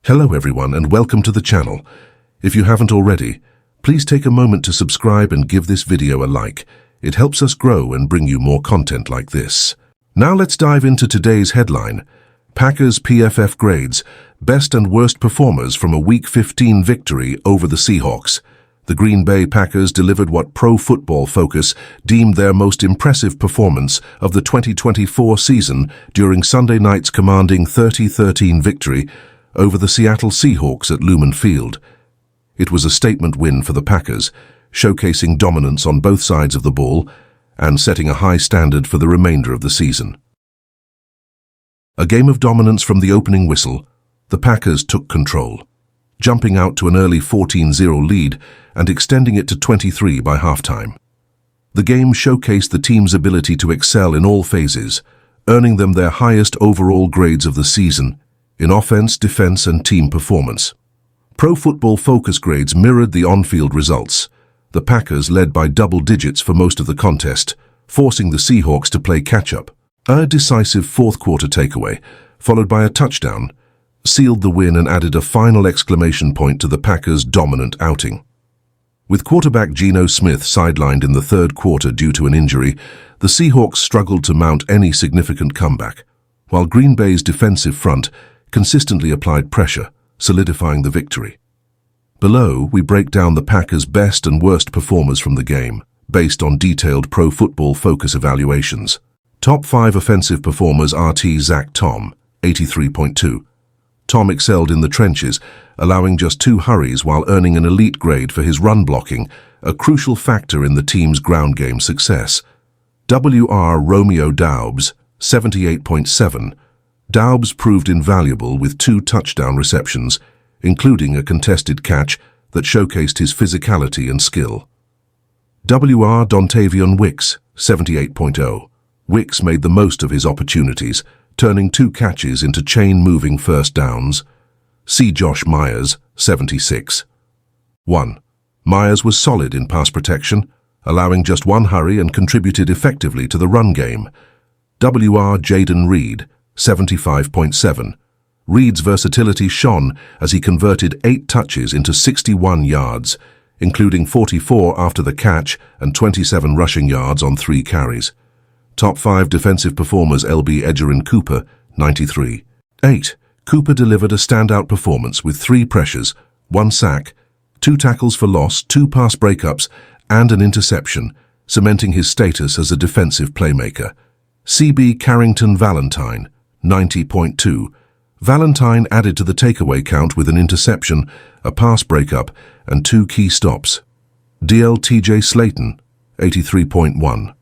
Hello everyone and welcome to the channel. If you haven't already, please take a moment to subscribe and give this video a like. It helps us grow and bring you more content like this. Now let's dive into today's headline. Packers PFF grades, best and worst performers from a Week 15 victory over the Seahawks. The Green Bay Packers delivered what Pro Football Focus deemed their most impressive performance of the 2024 season during Sunday night's commanding 30-13 victory over the Seattle Seahawks at Lumen Field. It was a statement win for the Packers, showcasing dominance on both sides of the ball and setting a high standard for the remainder of the season. A game of dominance from the opening whistle, the Packers took control, jumping out to an early 14-0 lead and extending it to 23 by halftime. The game showcased the team's ability to excel in all phases, earning them their highest overall grades of the season in offense, defense, and team performance. Pro Football Focus grades mirrored the on-field results. The Packers led by double digits for most of the contest, forcing the Seahawks to play catch-up. A decisive fourth-quarter takeaway, followed by a touchdown, sealed the win and added a final exclamation point to the Packers' dominant outing. With quarterback Geno Smith sidelined in the third quarter due to an injury, the Seahawks struggled to mount any significant comeback, while Green Bay's defensive front consistently applied pressure, solidifying the victory. Below, we break down the Packers' best and worst performers from the game, based on detailed Pro Football Focus evaluations. Top 5 offensive performers RT Zach Tom, 83.2. Tom excelled in the trenches, allowing just 2 hurries while earning an elite grade for his run blocking, a crucial factor in the team's ground game success. WR Romeo Daubs, 78.7. Daubs proved invaluable with 2 touchdown receptions, including a contested catch that showcased his physicality and skill. WR Dontavion Wicks, 78.0. Wicks made the most of his opportunities, turning 2 catches into chain-moving first downs. C. Josh Myers, 76. 1. Myers was solid in pass protection, allowing just 1 hurry and contributed effectively to the run game. WR Jaden Reed, 75.7. Reed's versatility shone as he converted 8 touches into 61 yards, including 44 after the catch and 27 rushing yards on 3 carries. Top 5 defensive performers LB Edgerrin Cooper, 93. 8. Cooper delivered a standout performance with 3 pressures, 1 sack, 2 tackles for loss, 2 pass breakups, and an interception, cementing his status as a defensive playmaker. CB Carrington Valentine, 90.2. Valentine added to the takeaway count with an interception, a pass breakup, and 2 key stops. DL TJ Slayton, 83.1.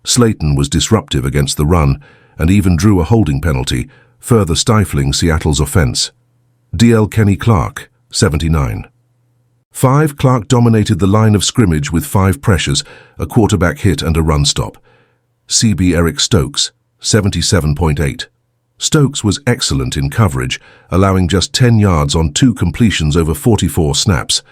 Slayton was disruptive against the run and even drew a holding penalty, further stifling Seattle's offense. DL Kenny Clark, 79. 5. Clark dominated the line of scrimmage with 5 pressures, a quarterback hit and a run stop. CB Eric Stokes, 77.8. Stokes was excellent in coverage, allowing just 10 yards on 2 completions over 44 snaps.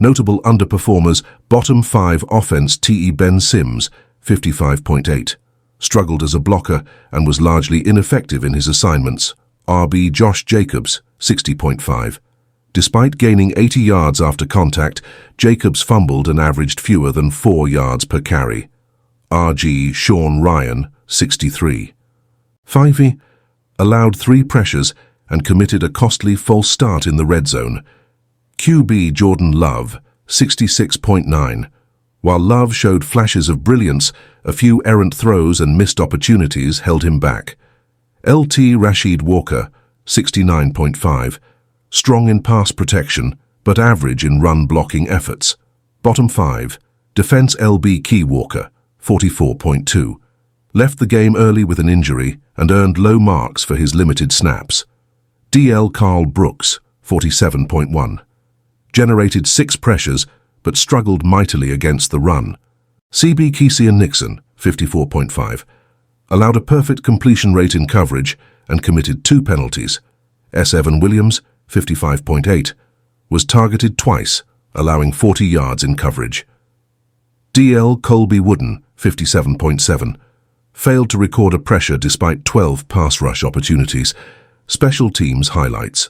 Notable underperformers, bottom 5 offense T.E. Ben Sims, 55.8. Struggled as a blocker and was largely ineffective in his assignments. RB Josh Jacobs, 60.5. Despite gaining 80 yards after contact, Jacobs fumbled and averaged fewer than 4 yards per carry. RG Sean Ryan, 63. 5. Allowed 3 pressures and committed a costly false start in the red zone. QB Jordan Love, 66.9. While Love showed flashes of brilliance, a few errant throws and missed opportunities held him back. LT Rashid Walker, 69.5. Strong in pass protection, but average in run-blocking efforts. Bottom 5. Defense LB Key Walker, 44.2. Left the game early with an injury and earned low marks for his limited snaps. DL Carl Brooks, 47.1. Generated 6 pressures, but struggled mightily against the run. CB Keisian Nixon, 54.5. Allowed a perfect completion rate in coverage and committed 2 penalties. S. Evan Williams, 55.8. Was targeted twice, allowing 40 yards in coverage. DL Colby Wooden, 57.7. Failed to record a pressure despite 12 pass rush opportunities. Special teams highlights.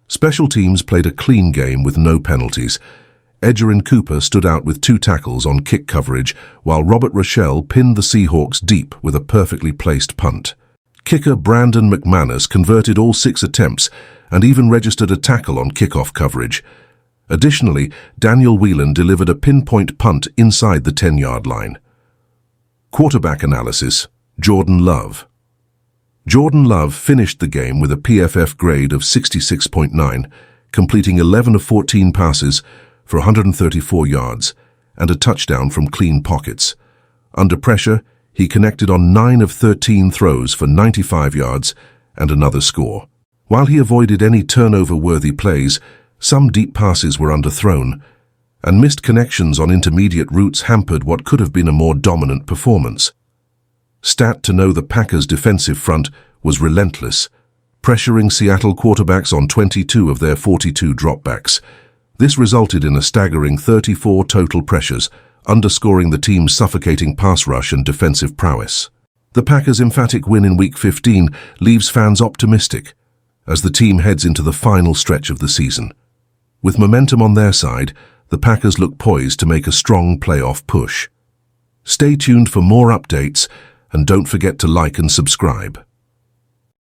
Special teams played a clean game with no penalties. Edgerrin Cooper stood out with 2 tackles on kick coverage, while Robert Rochelle pinned the Seahawks deep with a perfectly placed punt. Kicker Brandon McManus converted all 6 attempts and even registered a tackle on kickoff coverage. Additionally, Daniel Whelan delivered a pinpoint punt inside the 10-yard line. Quarterback analysis: Jordan Love. Jordan Love finished the game with a PFF grade of 66.9, completing 11 of 14 passes for 134 yards and a touchdown from clean pockets. Under pressure, he connected on 9 of 13 throws for 95 yards and another score. While he avoided any turnover-worthy plays, some deep passes were underthrown, and missed connections on intermediate routes hampered what could have been a more dominant performance. Stat to know: the Packers' defensive front was relentless, pressuring Seattle quarterbacks on 22 of their 42 dropbacks. This resulted in a staggering 34 total pressures, underscoring the team's suffocating pass rush and defensive prowess. The Packers' emphatic win in Week 15 leaves fans optimistic as the team heads into the final stretch of the season. With momentum on their side, the Packers look poised to make a strong playoff push. Stay tuned for more updates, and don't forget to like and subscribe.